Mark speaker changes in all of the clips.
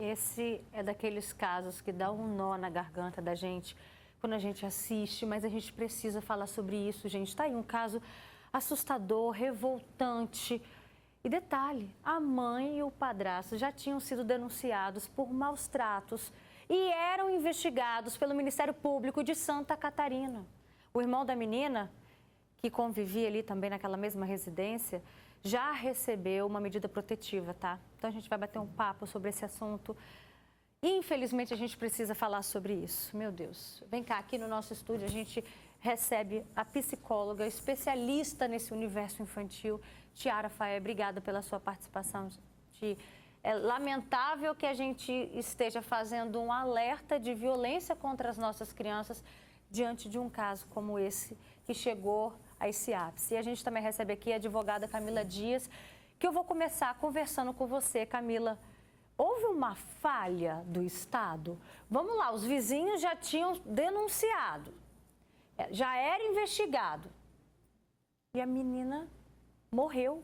Speaker 1: Esse é daqueles casos que dá um nó na garganta da gente quando a gente assiste, mas a gente precisa falar sobre isso, gente. Tá aí um caso assustador, revoltante. E detalhe, a mãe e o padrasto já tinham sido denunciados por maus tratos e eram investigados pelo Ministério Público de Santa Catarina. O irmão da menina, que convivia ali também naquela mesma residência, já recebeu uma medida protetiva, tá? Então a gente vai bater um papo sobre esse assunto. Infelizmente a gente precisa falar sobre isso. Meu Deus. Vem cá, aqui no nosso estúdio a gente recebe a psicóloga especialista nesse universo infantil, Tiara Faé. Obrigada pela sua participação. É lamentável que a gente esteja fazendo um alerta de violência contra as nossas crianças diante de um caso como esse que chegou a esse ápice. E a gente também recebe aqui a advogada Camila Dias, que eu vou começar conversando com você, Camila. Houve uma falha do Estado? Vamos lá, os vizinhos já tinham denunciado, já era investigado e a menina morreu.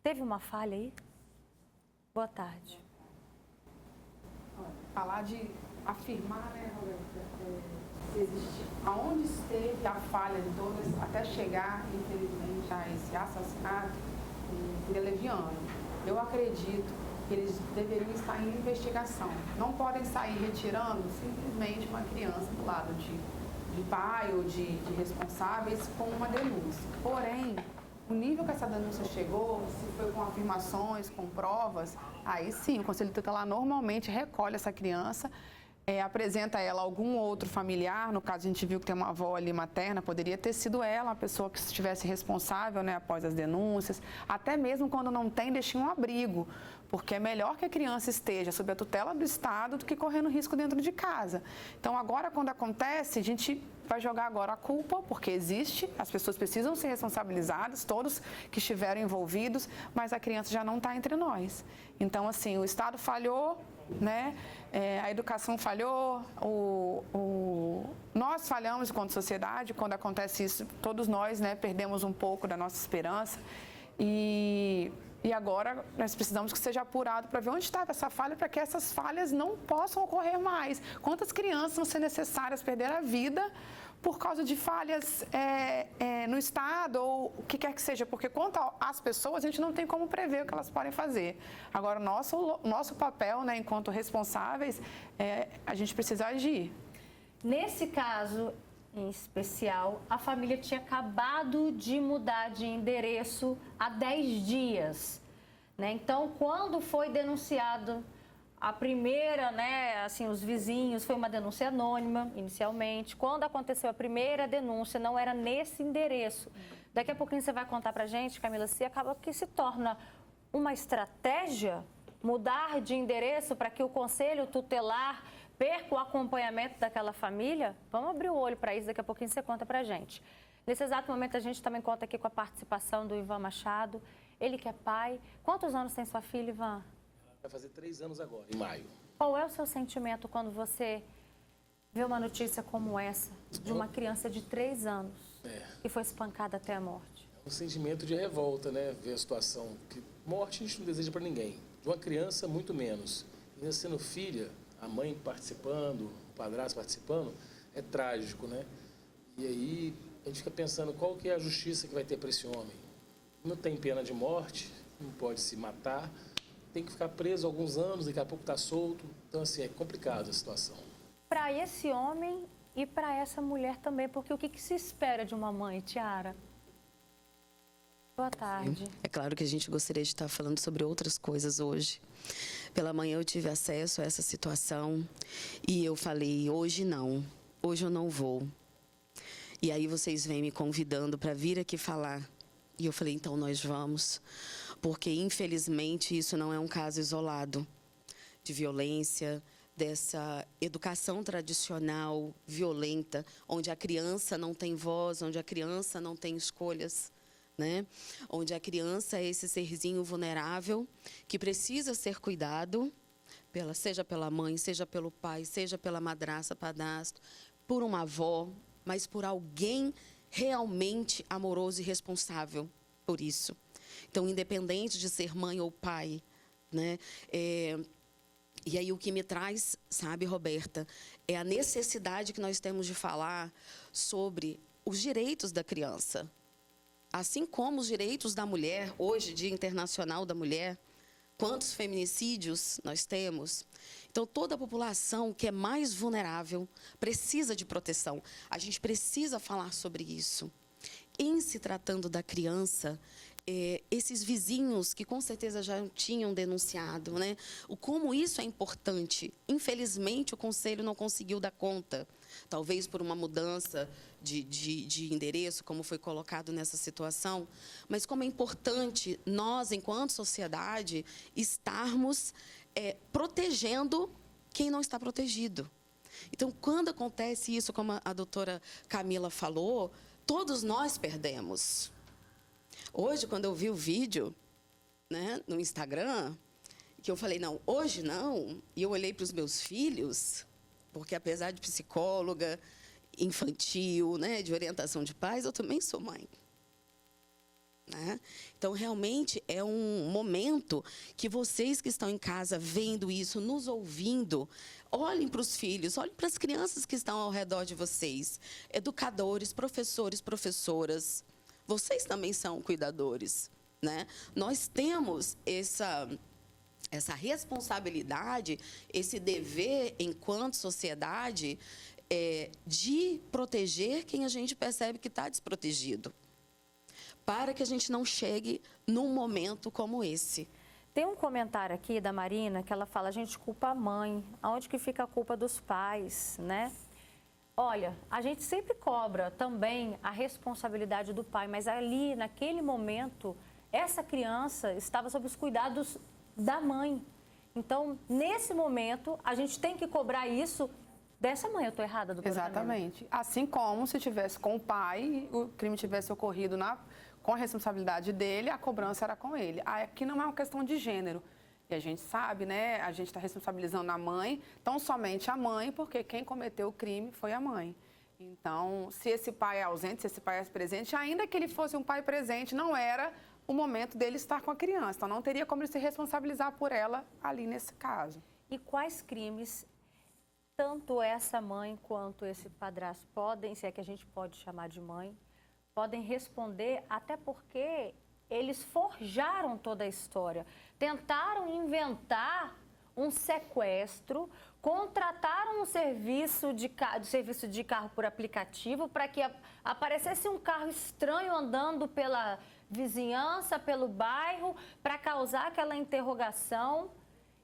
Speaker 1: Teve uma falha aí? Boa tarde.
Speaker 2: Falar de afirmar, né, Roberta, aonde esteve a falha de todas até chegar, infelizmente, a esse assassinato por Eleviano. Eu acredito que eles deveriam estar em investigação. Não podem sair retirando simplesmente uma criança do lado de pai ou de responsáveis com uma denúncia. Porém, o nível que essa denúncia chegou, se foi com afirmações, com provas, aí sim, o Conselho Tutelar normalmente recolhe essa criança, apresenta ela a algum outro familiar. No caso, a gente viu que tem uma avó ali materna, poderia ter sido ela, a pessoa que estivesse responsável, né, após as denúncias. Até mesmo quando não tem, deixe um abrigo, porque é melhor que a criança esteja sob a tutela do Estado do que correndo risco dentro de casa. Então, agora, quando acontece, a gente vai jogar agora a culpa, porque existe, as pessoas precisam ser responsabilizadas, todos que estiveram envolvidos, mas a criança já não está entre nós. Então, assim, o Estado falhou, né? A educação falhou, nós falhamos enquanto sociedade. Quando acontece isso, todos nós, né, perdemos um pouco da nossa esperança e agora nós precisamos que seja apurado para ver onde estava essa falha, para que essas falhas não possam ocorrer mais. Quantas crianças vão ser necessárias perder a vida por causa de falhas no Estado ou o que quer que seja, porque quanto às pessoas, a gente não tem como prever o que elas podem fazer. Agora, nosso papel, né, enquanto responsáveis, a gente precisa agir.
Speaker 1: Nesse caso em especial, a família tinha acabado de mudar de endereço há 10 dias, né? Então, quando foi denunciado a primeira, né, assim, os vizinhos, foi uma denúncia anônima, inicialmente. Quando aconteceu a primeira denúncia, não era nesse endereço. Daqui a pouquinho você vai contar pra gente, Camila, se acaba que se torna uma estratégia mudar de endereço para que o Conselho Tutelar perca o acompanhamento daquela família. Vamos abrir o olho para isso, daqui a pouquinho você conta pra gente. Nesse exato momento, a gente também conta aqui com a participação do Ivan Machado, ele que é pai. Quantos anos tem sua filha, Ivan?
Speaker 3: Vai fazer 3 anos agora, em maio.
Speaker 1: Qual é o seu sentimento quando você vê uma notícia como essa, de uma criança de 3 anos que foi espancada até a morte?
Speaker 3: É um sentimento de revolta, né? Ver a situação, que morte a gente não deseja para ninguém. De uma criança, muito menos. Ainda sendo filha, a mãe participando, o padrasto participando, é trágico, né? E aí a gente fica pensando qual que é a justiça que vai ter para esse homem. Não tem pena de morte, não pode se matar, tem que ficar preso alguns anos, daqui a pouco está solto. Então, assim, é complicado a situação.
Speaker 1: Para esse homem e para essa mulher também, porque o que se espera de uma mãe, Tiara? Boa tarde.
Speaker 4: É claro que a gente gostaria de estar falando sobre outras coisas hoje. Pela manhã eu tive acesso a essa situação e eu falei, hoje não, hoje eu não vou. E aí vocês vêm me convidando para vir aqui falar. E eu falei, então nós vamos, porque infelizmente isso não é um caso isolado de violência, dessa educação tradicional violenta, onde a criança não tem voz, onde a criança não tem escolhas, né? Onde a criança é esse serzinho vulnerável que precisa ser cuidado, seja pela mãe, seja pelo pai, seja pela madrasta, padrasto, por uma avó, mas por alguém realmente amoroso e responsável por isso. Então, independente de ser mãe ou pai, né? E aí o que me traz, sabe, Roberta, é a necessidade que nós temos de falar sobre os direitos da criança. Assim como os direitos da mulher, hoje, Dia Internacional da Mulher, quantos feminicídios nós temos? Então, toda a população que é mais vulnerável precisa de proteção. A gente precisa falar sobre isso. Em se tratando da criança, esses vizinhos que com certeza já tinham denunciado, né? Como isso é importante. Infelizmente, o Conselho não conseguiu dar conta. Talvez por uma mudança de endereço, como foi colocado nessa situação. Mas como é importante nós, enquanto sociedade, estarmos protegendo quem não está protegido. Então, quando acontece isso, como a doutora Camila falou, todos nós perdemos. Hoje, quando eu vi o vídeo, né, no Instagram, que eu falei, não, hoje não, e eu olhei para os meus filhos, porque apesar de psicóloga, infantil, né, de orientação de pais, eu também sou mãe. Né? Então, realmente, é um momento que vocês que estão em casa vendo isso, nos ouvindo, olhem para os filhos, olhem para as crianças que estão ao redor de vocês. Educadores, professores, professoras, vocês também são cuidadores. Né? Nós temos essa responsabilidade, esse dever, enquanto sociedade, de proteger quem a gente percebe que está desprotegido, para que a gente não chegue num momento como esse.
Speaker 1: Tem um comentário aqui da Marina que ela fala, a gente culpa a mãe, aonde que fica a culpa dos pais, né? Olha, a gente sempre cobra também a responsabilidade do pai, mas ali, naquele momento, essa criança estava sob os cuidados da mãe. Então, nesse momento, a gente tem que cobrar isso dessa mãe. Eu estou errada, doutora Camila?
Speaker 2: Exatamente. Assim como se tivesse com o pai, o crime tivesse ocorrido com a responsabilidade dele, a cobrança era com ele. Aqui não é uma questão de gênero. E a gente sabe, né? A gente está responsabilizando a mãe, tão somente a mãe, porque quem cometeu o crime foi a mãe. Então, se esse pai é ausente, se esse pai é presente, ainda que ele fosse um pai presente, não era o momento dele estar com a criança. Então, não teria como ele se responsabilizar por ela ali nesse caso.
Speaker 1: E quais crimes tanto essa mãe quanto esse padrasto podem, se é que a gente pode chamar de mãe, podem responder, até porque eles forjaram toda a história, tentaram inventar um sequestro, contrataram um serviço de carro por aplicativo para que aparecesse um carro estranho andando pela vizinhança, pelo bairro, para causar aquela interrogação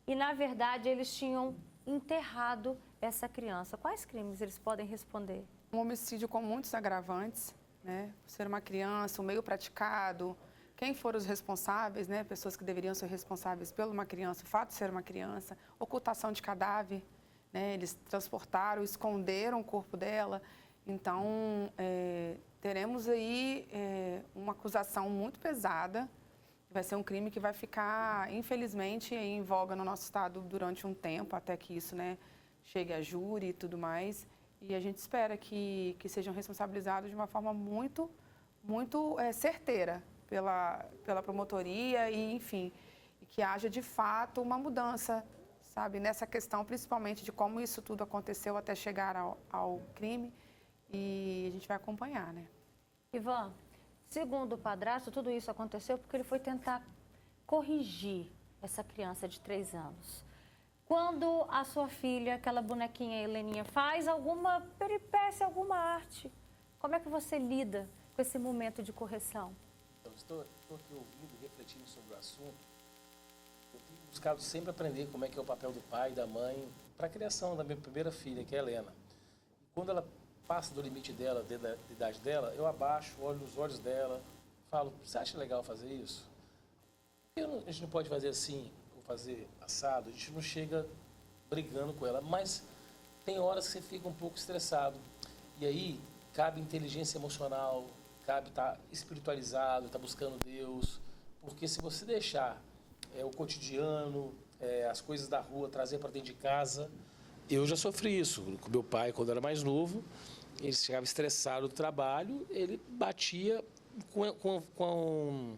Speaker 1: e, na verdade, eles tinham enterrado essa criança. Quais crimes eles podem responder?
Speaker 2: Um homicídio com muitos agravantes, né? Ser uma criança, o meio praticado, quem foram os responsáveis, né? Pessoas que deveriam ser responsáveis por uma criança, o fato de ser uma criança, ocultação de cadáver, né? Eles transportaram, esconderam o corpo dela. Então, teremos aí uma acusação muito pesada. Vai ser um crime que vai ficar, infelizmente, em voga no nosso estado durante um tempo, até que isso, né, chegue a júri e tudo mais. E a gente espera que sejam responsabilizados de uma forma muito certeira pela promotoria e, enfim, e que haja, de fato, uma mudança, sabe, nessa questão, principalmente de como isso tudo aconteceu até chegar ao crime. E a gente vai acompanhar, né?
Speaker 1: Ivan, segundo o padrasto, tudo isso aconteceu porque ele foi tentar corrigir essa criança de 3 anos. Quando a sua filha, aquela bonequinha Heleninha, faz alguma peripécia, alguma arte, como é que você lida com esse momento de correção?
Speaker 3: Então, estou aqui ouvindo, refletindo sobre o assunto. Eu tenho buscado sempre aprender como é que é o papel do pai e da mãe para a criação da minha primeira filha, que é a Helena. E quando ela passa do limite dela, da idade dela, eu abaixo, olho nos olhos dela, falo, você acha legal fazer isso? A gente não pode fazer assim, ou fazer assado, a gente não chega brigando com ela, mas tem horas que você fica um pouco estressado. E aí, cabe inteligência emocional, cabe estar espiritualizado, estar buscando Deus, porque se você deixar o cotidiano, as coisas da rua, trazer para dentro de casa, eu já sofri isso com meu pai quando era mais novo. Ele chegava estressado do trabalho, ele batia com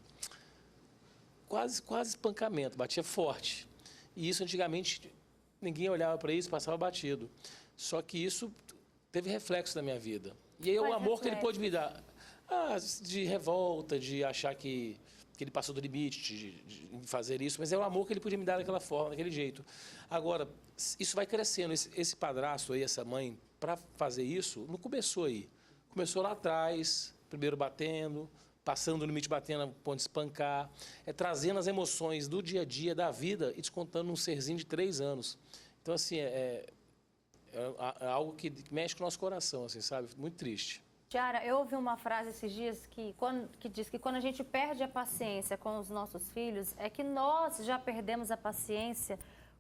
Speaker 3: quase espancamento, batia forte. E isso antigamente ninguém olhava para isso, passava batido. Só que isso teve reflexo na minha vida. E aí o amor que ele pôde me dar, de revolta, de achar que ele passou do limite de fazer isso, mas é o amor que ele podia me dar daquela forma, daquele jeito. Agora, isso vai crescendo, esse padrasto aí, essa mãe, para fazer isso, não começou aí. Começou lá atrás, primeiro batendo, passando do limite, batendo a ponto de espancar, trazendo as emoções do dia a dia, da vida, e descontando um serzinho de 3 anos. Então, assim, é algo que mexe com o nosso coração, assim, sabe? Muito triste.
Speaker 1: Tiara, eu ouvi uma frase esses dias que diz que quando a gente perde a paciência com os nossos filhos, é que nós já perdemos a paciência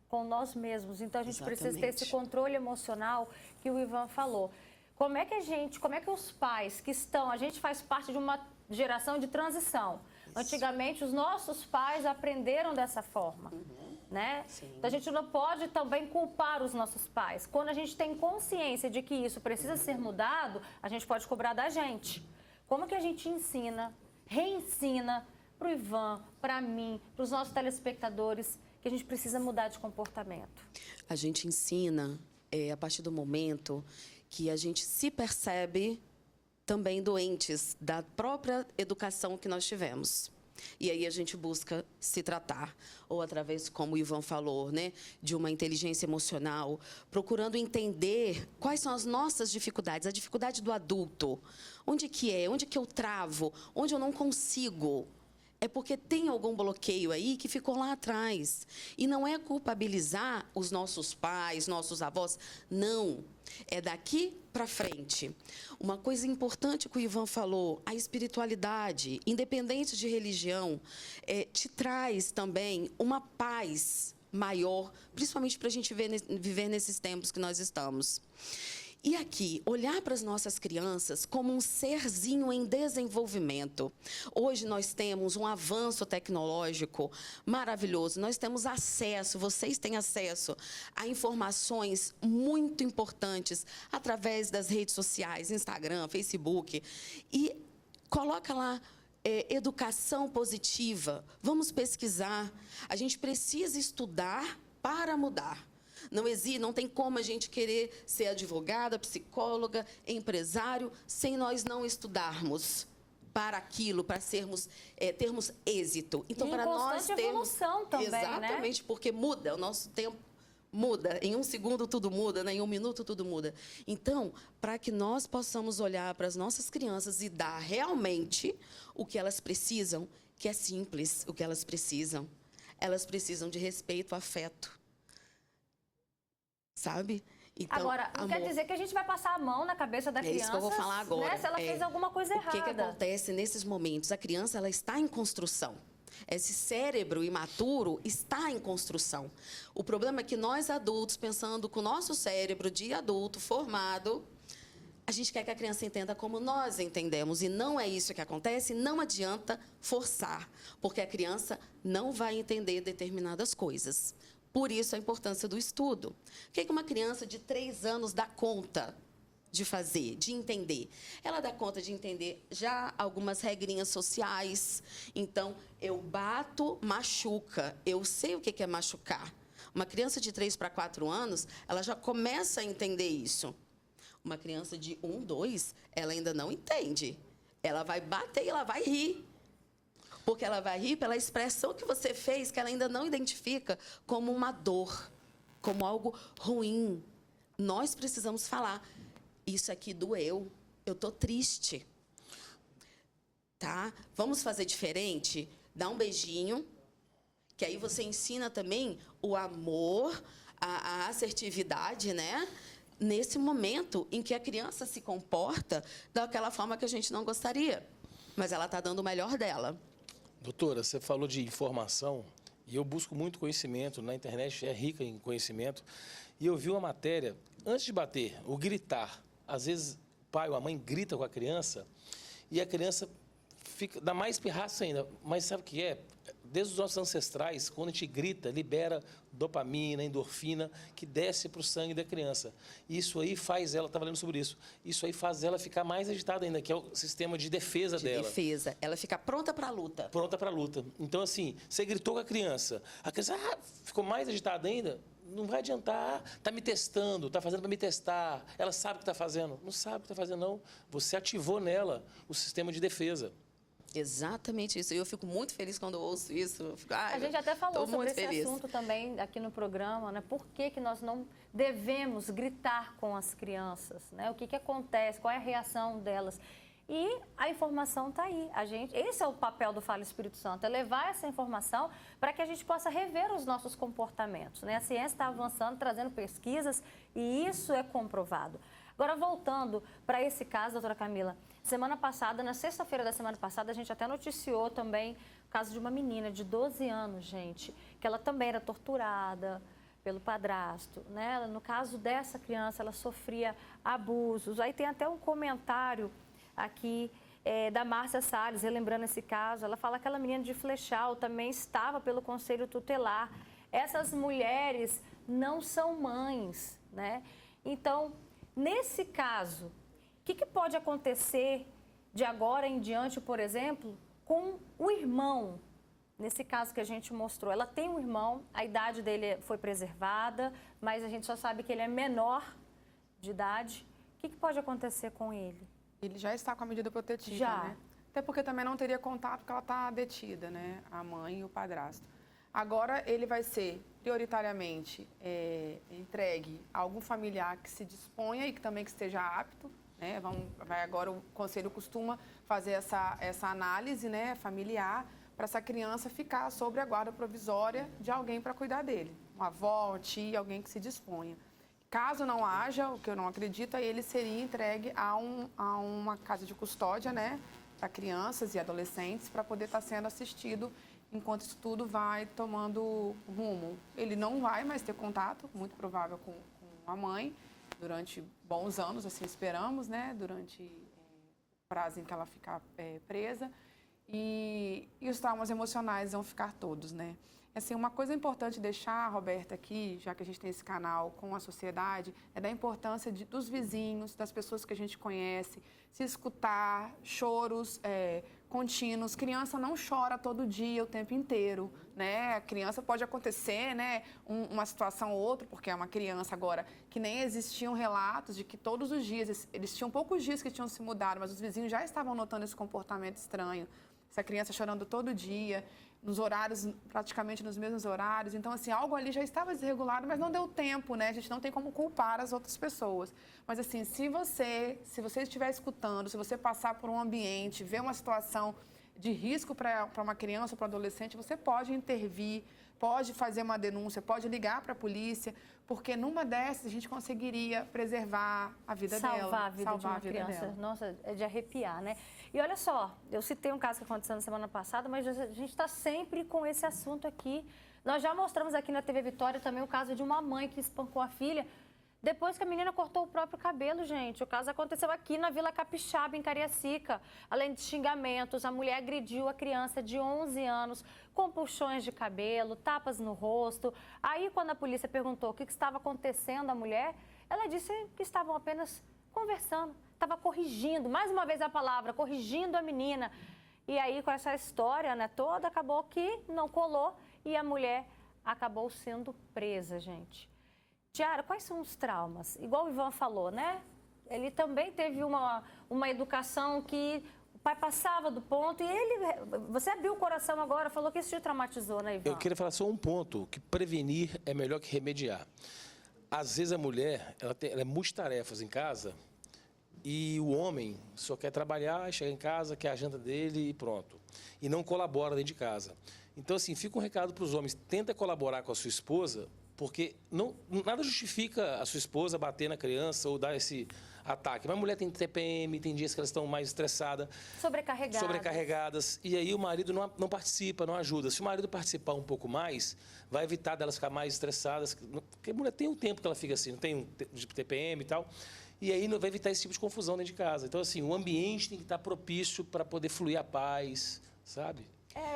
Speaker 1: com nós mesmos. Então, a gente precisa ter esse controle emocional que o Ivan falou. Como é que os pais que estão... A gente faz parte de uma geração de transição. Isso. Antigamente, os nossos pais aprenderam dessa forma, né? Então, a gente não pode também culpar os nossos pais. Quando a gente tem consciência de que isso precisa ser mudado, a gente pode cobrar da gente. Como que a gente reensina para o Ivan, para mim, para os nossos telespectadores, que a gente precisa mudar de comportamento?
Speaker 4: A gente ensina a partir do momento que a gente se percebe também doentes da própria educação que nós tivemos. E aí a gente busca se tratar, ou através, como o Ivan falou, né, de uma inteligência emocional, procurando entender quais são as nossas dificuldades, a dificuldade do adulto. Onde que eu travo, onde eu não consigo. É porque tem algum bloqueio aí que ficou lá atrás. E não é culpabilizar os nossos pais, nossos avós. Não. É daqui para frente. Uma coisa importante que o Ivan falou, a espiritualidade, independente de religião, te traz também uma paz maior, principalmente para a gente viver nesses tempos que nós estamos. E aqui, olhar para as nossas crianças como um serzinho em desenvolvimento. Hoje nós temos um avanço tecnológico maravilhoso. Nós temos acesso, vocês têm acesso a informações muito importantes através das redes sociais, Instagram, Facebook. E coloca lá educação positiva. Vamos pesquisar. A gente precisa estudar para mudar. Não tem como a gente querer ser advogada, psicóloga, empresário, sem nós não estudarmos para aquilo, para termos êxito. Então, para nós termos
Speaker 1: evolução também,
Speaker 4: exatamente, né? Porque muda, o nosso tempo muda. Em 1 segundo tudo muda, né? Em 1 minuto tudo muda. Então, para que nós possamos olhar para as nossas crianças e dar realmente o que elas precisam, que é simples, o que elas precisam. Elas precisam de respeito, afeto. Sabe? Então,
Speaker 1: agora, não quer dizer que a gente vai passar a mão na cabeça da criança,
Speaker 4: isso que eu vou falar agora.
Speaker 1: Né, se ela fez alguma coisa errada.
Speaker 4: O que acontece nesses momentos? A criança ela está em construção. Esse cérebro imaturo está em construção. O problema é que nós adultos, pensando com o nosso cérebro de adulto formado, a gente quer que a criança entenda como nós entendemos. E não é isso que acontece, não adianta forçar, porque a criança não vai entender determinadas coisas. Por isso, a importância do estudo. O que uma criança de 3 anos dá conta de fazer, de entender? Ela dá conta de entender já algumas regrinhas sociais. Então, eu bato, machuca. Eu sei o que é machucar. Uma criança de 3 para 4 anos, ela já começa a entender isso. Uma criança de 1, 2, ela ainda não entende. Ela vai bater e ela vai rir. Porque ela vai rir pela expressão que você fez, que ela ainda não identifica como uma dor, como algo ruim. Nós precisamos falar, isso aqui doeu, eu estou triste. Tá? Vamos fazer diferente? Dá um beijinho, que aí você ensina também o amor, a assertividade, né? Nesse momento em que a criança se comporta daquela forma que a gente não gostaria. Mas ela está dando o melhor dela.
Speaker 3: Doutora, você falou de informação e eu busco muito conhecimento. Na internet é rica em conhecimento. E eu vi uma matéria, antes de bater, o gritar. Às vezes o pai ou a mãe grita com a criança e a criança dá mais pirraça ainda. Mas sabe o que é? Desde os nossos ancestrais, quando a gente grita, libera dopamina, endorfina, que desce para o sangue da criança. Isso aí faz ela, estava lendo sobre isso, isso aí faz ela ficar mais agitada ainda, que é o sistema de defesa dela.
Speaker 4: Defesa. Ela fica pronta para a luta.
Speaker 3: Pronta para a luta. Então, assim, você gritou com a criança ficou mais agitada ainda, Não vai adiantar, está me testando, está fazendo para me testar, ela sabe o que está fazendo. Não sabe o que está fazendo, não. Você ativou nela o sistema de defesa.
Speaker 4: Exatamente isso. E eu fico muito feliz quando eu ouço isso. Eu fico,
Speaker 1: A gente até falou sobre esse assunto também aqui no programa, né? Por que nós não devemos gritar com as crianças, né? O que acontece, qual é a reação delas? E a informação está aí. Esse é o papel do Fala Espírito Santo, é levar essa informação para que a gente possa rever os nossos comportamentos, né? A ciência está avançando, trazendo pesquisas e isso é comprovado. Agora, voltando para esse caso, doutora Camila, semana passada, na sexta-feira da semana passada, a gente até noticiou também o caso de uma menina de 12 anos, gente, que ela também era torturada pelo padrasto, né? No caso dessa criança, ela sofria abusos. Aí tem até um comentário aqui da Márcia Salles, relembrando esse caso. Ela fala que aquela menina de Flechal também estava pelo Conselho Tutelar. Essas mulheres não são mães, né? Então, nesse caso, o que pode acontecer de agora em diante, por exemplo, com o irmão? Nesse caso que a gente mostrou, ela tem um irmão, a idade dele foi preservada, mas a gente só sabe que ele é menor de idade. O que pode acontecer com ele?
Speaker 2: Ele já está com a medida protetiva,
Speaker 1: Já.
Speaker 2: né? Até porque também não teria contato porque ela está detida, né? A mãe e o padrasto. Agora, ele vai ser, prioritariamente, entregue a algum familiar que se disponha e que também que esteja apto, né? Agora, o Conselho costuma fazer essa análise, né, familiar, para essa criança ficar sob a guarda provisória de alguém para cuidar dele. Uma avó, uma tia, alguém que se disponha. Caso não haja, o que eu não acredito, aí ele seria entregue a uma casa de custódia, né, para crianças e adolescentes, para poder estar sendo assistido enquanto isso tudo vai tomando rumo. Ele não vai mais ter contato, muito provável, com a mãe, durante bons anos, assim esperamos, né, durante o prazo em que ela ficar presa. E os traumas emocionais vão ficar todos, né? Assim, uma coisa importante deixar, Roberta, aqui, já que a gente tem esse canal com a sociedade, é da importância dos vizinhos, das pessoas que a gente conhece, se escutar, choros contínuos. Criança não chora todo dia, o tempo inteiro, né? A criança pode acontecer, né, uma situação ou outra, porque é uma criança agora, que nem existiam relatos de que todos os dias, eles tinham poucos dias que tinham se mudado, mas os vizinhos já estavam notando esse comportamento estranho. Essa criança chorando todo dia, nos horários, praticamente nos mesmos horários. Então, assim, algo ali já estava desregulado, mas não deu tempo, né? A gente não tem como culpar as outras pessoas. Mas, assim, se você estiver escutando, se você passar por um ambiente, ver uma situação de risco para uma criança ou para um adolescente, você pode intervir, pode fazer uma denúncia, pode ligar para a polícia, porque numa dessas a gente conseguiria preservar a vida dela.
Speaker 1: Salvar a vida de uma criança. Dela. Nossa, é de arrepiar, né? E olha só, eu citei um caso que aconteceu na semana passada, mas a gente está sempre com esse assunto aqui. Nós já mostramos aqui na TV Vitória também o caso de uma mãe que espancou a filha depois que a menina cortou o próprio cabelo, gente. O caso aconteceu aqui na Vila Capixaba, em Cariacica. Além de xingamentos, a mulher agrediu a criança de 11 anos com puxões de cabelo, tapas no rosto. Aí, quando a polícia perguntou o que estava acontecendo à mulher, ela disse que estavam apenas conversando, estava corrigindo, mais uma vez a palavra, corrigindo a menina. E aí, com essa história, né, toda, acabou que não colou e a mulher acabou sendo presa, gente. Tiara, quais são os traumas? Igual o Ivan falou, né? Ele também teve uma educação que o pai passava do ponto e você abriu o coração agora, falou que isso te traumatizou, né, Ivan?
Speaker 3: Eu queria falar só um ponto, que prevenir é melhor que remediar. Às vezes a mulher, ela é multitarefas em casa e o homem só quer trabalhar, chega em casa, quer a janta dele e pronto. E não colabora dentro de casa. Então, assim, fica um recado para os homens, tenta colaborar com a sua esposa, porque nada justifica a sua esposa bater na criança ou dar esse ataque. Mas a mulher tem TPM, tem dias que elas estão mais estressadas. Sobrecarregadas. E aí o marido não participa, não ajuda. Se o marido participar um pouco mais, vai evitar delas ficar mais estressadas. Porque a mulher tem um tempo que ela fica assim, não tem de TPM e tal. E aí vai evitar esse tipo de confusão dentro de casa. Então, assim, o ambiente tem que estar propício para poder fluir a paz, sabe?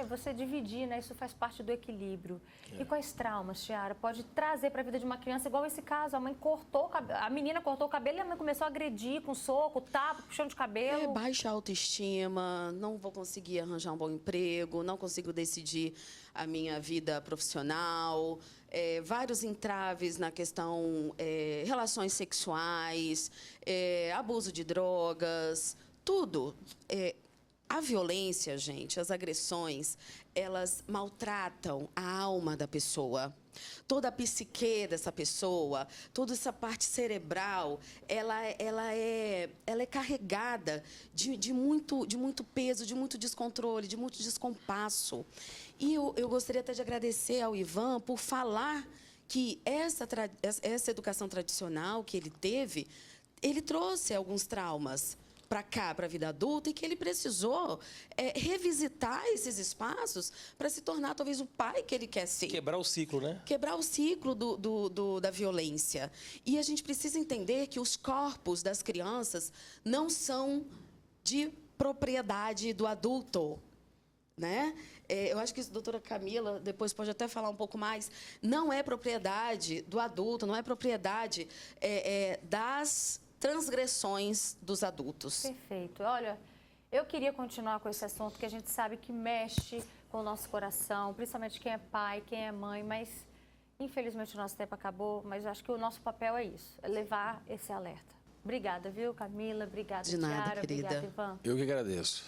Speaker 1: Você dividir, né? Isso faz parte do equilíbrio. E quais traumas, Tiara, pode trazer para a vida de uma criança, igual esse caso? A menina cortou o cabelo e a mãe começou a agredir com soco, tapa, puxão de cabelo.
Speaker 4: Baixa autoestima, não vou conseguir arranjar um bom emprego, não consigo decidir a minha vida profissional, vários entraves na questão relações sexuais, abuso de drogas, tudo. A violência, gente, as agressões, elas maltratam a alma da pessoa. Toda a psique dessa pessoa, toda essa parte cerebral, ela é carregada de muito peso, de muito descontrole, de muito descompasso. E eu gostaria até de agradecer ao Ivan por falar que essa educação tradicional que ele teve, ele trouxe alguns traumas para cá, para a vida adulta, e que ele precisou revisitar esses espaços para se tornar talvez o pai que ele quer ser.
Speaker 5: Quebrar o ciclo, né?
Speaker 4: Quebrar o ciclo da violência. E a gente precisa entender que os corpos das crianças não são de propriedade do adulto, né? Eu acho que a doutora Camila depois pode até falar um pouco mais. Não é propriedade do adulto, não é propriedade das transgressões dos adultos.
Speaker 1: Perfeito. Olha, eu queria continuar com esse assunto que a gente sabe que mexe com o nosso coração, principalmente quem é pai, quem é mãe, mas infelizmente o nosso tempo acabou, mas eu acho que o nosso papel é isso, é levar esse alerta. Obrigada, viu, Camila? Obrigada,
Speaker 4: De nada,
Speaker 1: Tiara.
Speaker 4: querida.
Speaker 1: Obrigada, Ivan.
Speaker 5: Eu que agradeço.